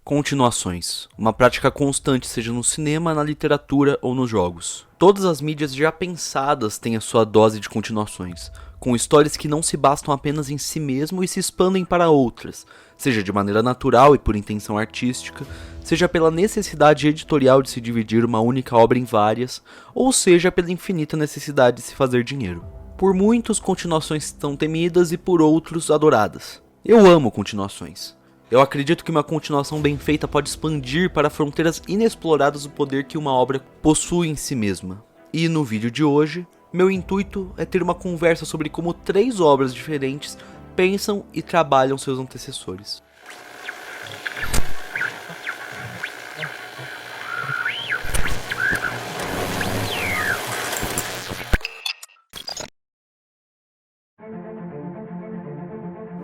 Continuações, uma prática constante seja no cinema, na literatura ou nos jogos. Todas as mídias já pensadas têm a sua dose de continuações, com histórias que não se bastam apenas em si mesmo e se expandem para outras, seja de maneira natural e por intenção artística, seja pela necessidade editorial de se dividir uma única obra em várias, ou seja pela infinita necessidade de se fazer dinheiro. Por muitos, continuações são temidas e por outros, adoradas. Eu amo continuações. Eu acredito que uma continuação bem feita pode expandir para fronteiras inexploradas o poder que uma obra possui em si mesma. E no vídeo de hoje, meu intuito é ter uma conversa sobre como 3 obras diferentes pensam e trabalham seus antecessores.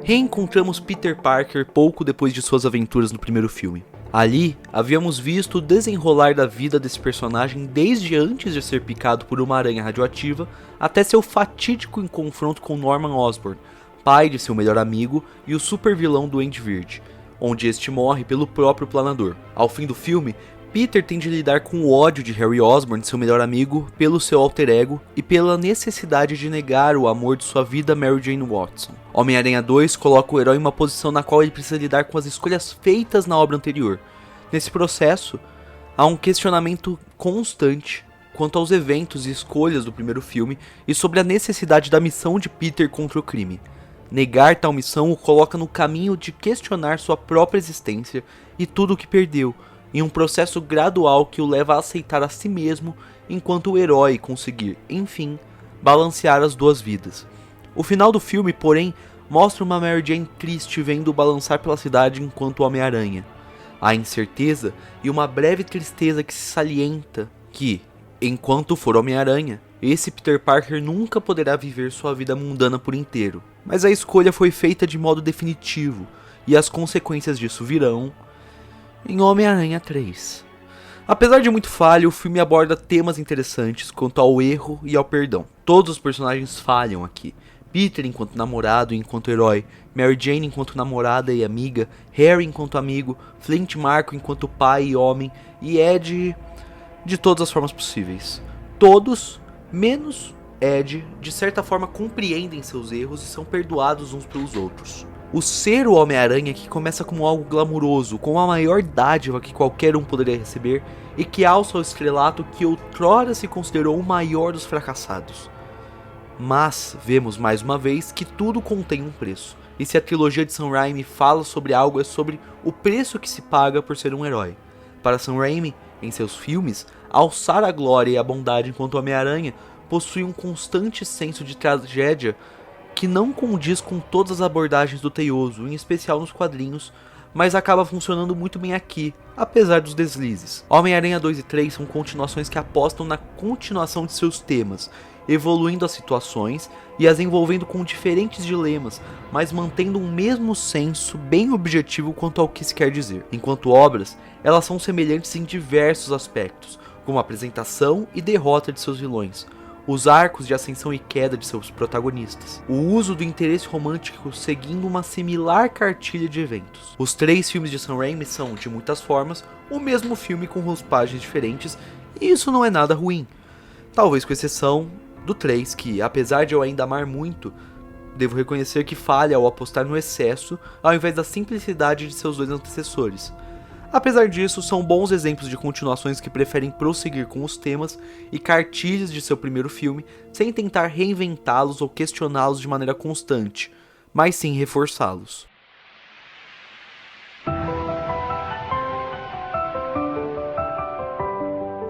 Reencontramos Peter Parker pouco depois de suas aventuras no primeiro filme. Ali, havíamos visto o desenrolar da vida desse personagem desde antes de ser picado por uma aranha radioativa até seu fatídico confronto com Norman Osborn, pai de seu melhor amigo e o super vilão do Duende Verde, onde este morre pelo próprio planador. Ao fim do filme, Peter tem de lidar com o ódio de Harry Osborn, seu melhor amigo, pelo seu alter ego e pela necessidade de negar o amor de sua vida Mary Jane Watson. Homem-Aranha 2 coloca o herói em uma posição na qual ele precisa lidar com as escolhas feitas na obra anterior. Nesse processo, há um questionamento constante quanto aos eventos e escolhas do primeiro filme e sobre a necessidade da missão de Peter contra o crime. Negar tal missão o coloca no caminho de questionar sua própria existência e tudo o que perdeu, em um processo gradual que o leva a aceitar a si mesmo enquanto o herói conseguir, enfim, balancear as duas vidas. O final do filme, porém, mostra uma Mary Jane triste vendo balançar pela cidade enquanto Homem-Aranha. Há incerteza e uma breve tristeza que se salienta que, enquanto for Homem-Aranha, esse Peter Parker nunca poderá viver sua vida mundana por inteiro. Mas a escolha foi feita de modo definitivo e as consequências disso virão em Homem-Aranha 3. Apesar de muito falho, o filme aborda temas interessantes quanto ao erro e ao perdão. Todos os personagens falham aqui. Peter enquanto namorado e enquanto herói, Mary Jane enquanto namorada e amiga, Harry enquanto amigo, Flint Marko enquanto pai e homem, e Ed de todas as formas possíveis. Todos, menos Ed, de certa forma compreendem seus erros e são perdoados uns pelos outros. O ser o Homem-Aranha que começa como algo glamuroso, com a maior dádiva que qualquer um poderia receber, e que alça o estrelato que outrora se considerou o maior dos fracassados. Mas vemos mais uma vez que tudo contém um preço, e se a trilogia de Sam Raimi fala sobre algo é sobre o preço que se paga por ser um herói. Para Sam Raimi, em seus filmes, alçar a glória e a bondade enquanto Homem-Aranha possui um constante senso de tragédia que não condiz com todas as abordagens do Teioso, em especial nos quadrinhos, mas acaba funcionando muito bem aqui, apesar dos deslizes. Homem-Aranha 2 e 3 são continuações que apostam na continuação de seus temas, evoluindo as situações e as envolvendo com diferentes dilemas, mas mantendo um mesmo senso bem objetivo quanto ao que se quer dizer. Enquanto obras, elas são semelhantes em diversos aspectos, como a apresentação e derrota de seus vilões, os arcos de ascensão e queda de seus protagonistas, o uso do interesse romântico seguindo uma similar cartilha de eventos. Os 3 filmes de Sam Raimi são, de muitas formas, o mesmo filme com roupagens diferentes, e isso não é nada ruim. Talvez com exceção do 3, que, apesar de eu ainda amar muito, devo reconhecer que falha ao apostar no excesso, ao invés da simplicidade de seus 2 antecessores. Apesar disso, são bons exemplos de continuações que preferem prosseguir com os temas e cartilhas de seu primeiro filme, sem tentar reinventá-los ou questioná-los de maneira constante, mas sim reforçá-los.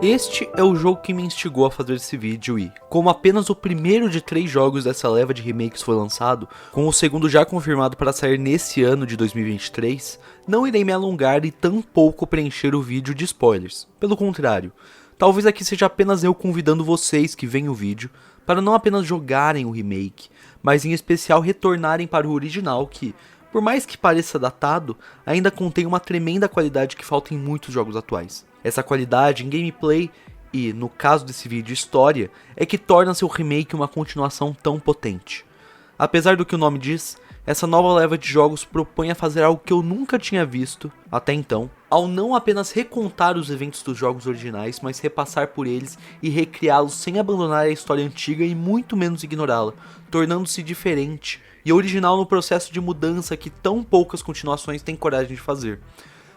Este é o jogo que me instigou a fazer esse vídeo e, como apenas o primeiro de 3 jogos dessa leva de remakes foi lançado, com o segundo já confirmado para sair nesse ano de 2023, não irei me alongar e tampouco preencher o vídeo de spoilers. Pelo contrário, talvez aqui seja apenas eu convidando vocês que veem o vídeo para não apenas jogarem o remake, mas em especial retornarem para o original que, por mais que pareça datado, ainda contém uma tremenda qualidade que falta em muitos jogos atuais. Essa qualidade em gameplay e, no caso desse vídeo, história, é que torna seu remake uma continuação tão potente. Apesar do que o nome diz, essa nova leva de jogos propõe a fazer algo que eu nunca tinha visto até então, ao não apenas recontar os eventos dos jogos originais, mas repassar por eles e recriá-los sem abandonar a história antiga e muito menos ignorá-la, tornando-se diferente e original no processo de mudança que tão poucas continuações têm coragem de fazer.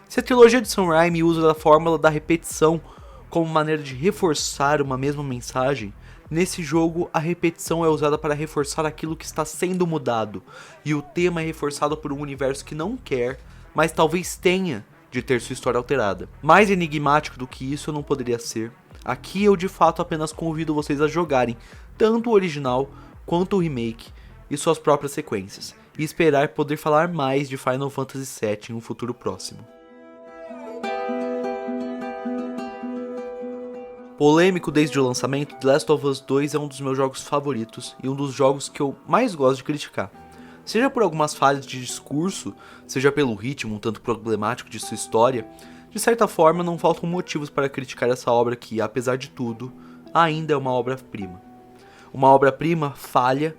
Se a trilogia de Sam Raimi usa a fórmula da repetição como maneira de reforçar uma mesma mensagem, nesse jogo a repetição é usada para reforçar aquilo que está sendo mudado, e o tema é reforçado por um universo que não quer, mas talvez tenha de ter sua história alterada. Mais enigmático do que isso eu não poderia ser. Aqui eu de fato apenas convido vocês a jogarem tanto o original quanto o remake e suas próprias sequências, e esperar poder falar mais de Final Fantasy VII em um futuro próximo. Polêmico desde o lançamento, The Last of Us 2 é um dos meus jogos favoritos e um dos jogos que eu mais gosto de criticar. Seja por algumas falhas de discurso, seja pelo ritmo um tanto problemático de sua história, de certa forma não faltam motivos para criticar essa obra que, apesar de tudo, ainda é uma obra-prima. Uma obra-prima falha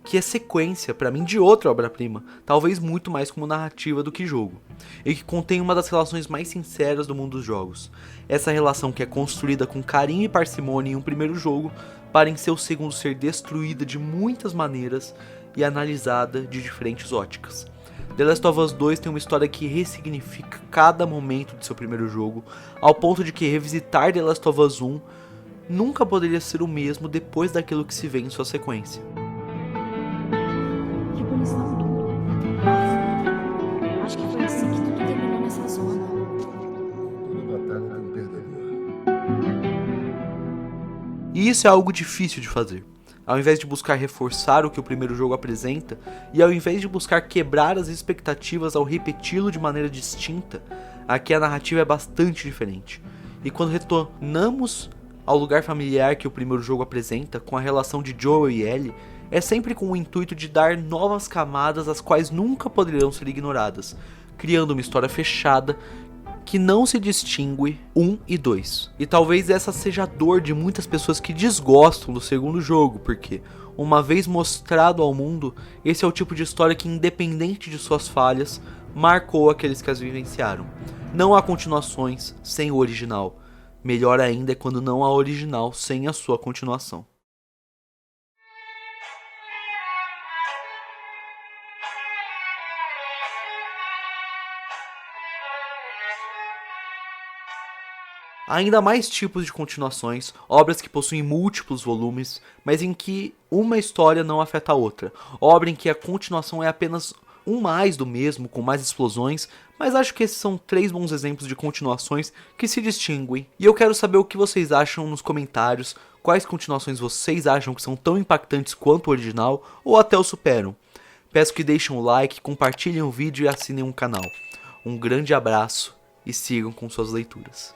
que é sequência, para mim, de outra obra-prima, talvez muito mais como narrativa do que jogo, e que contém uma das relações mais sinceras do mundo dos jogos. Essa relação que é construída com carinho e parcimônia em um primeiro jogo, para em seu segundo ser destruída de muitas maneiras e analisada de diferentes óticas. The Last of Us 2 tem uma história que ressignifica cada momento de seu primeiro jogo, ao ponto de que revisitar The Last of Us 1 nunca poderia ser o mesmo depois daquilo que se vê em sua sequência. Acho que foi assim que tudo terminou nessa zona. E isso é algo difícil de fazer. Ao invés de buscar reforçar o que o primeiro jogo apresenta, e ao invés de buscar quebrar as expectativas ao repeti-lo de maneira distinta, aqui a narrativa é bastante diferente. E quando retornamos ao lugar familiar que o primeiro jogo apresenta, com a relação de Joel e Ellie, é sempre com o intuito de dar novas camadas as quais nunca poderão ser ignoradas, criando uma história fechada que não se distingue 1 e 2. E talvez essa seja a dor de muitas pessoas que desgostam do segundo jogo, porque, uma vez mostrado ao mundo, esse é o tipo de história que, independente de suas falhas, marcou aqueles que as vivenciaram. Não há continuações sem o original. Melhor ainda é quando não há original sem a sua continuação. Há ainda mais tipos de continuações, obras que possuem múltiplos volumes, mas em que uma história não afeta a outra. Obra em que a continuação é apenas um mais do mesmo, com mais explosões, mas acho que esses são 3 bons exemplos de continuações que se distinguem. E eu quero saber o que vocês acham nos comentários, quais continuações vocês acham que são tão impactantes quanto o original, ou até o superam. Peço que deixem o like, compartilhem o vídeo e assinem o canal. Um grande abraço e sigam com suas leituras.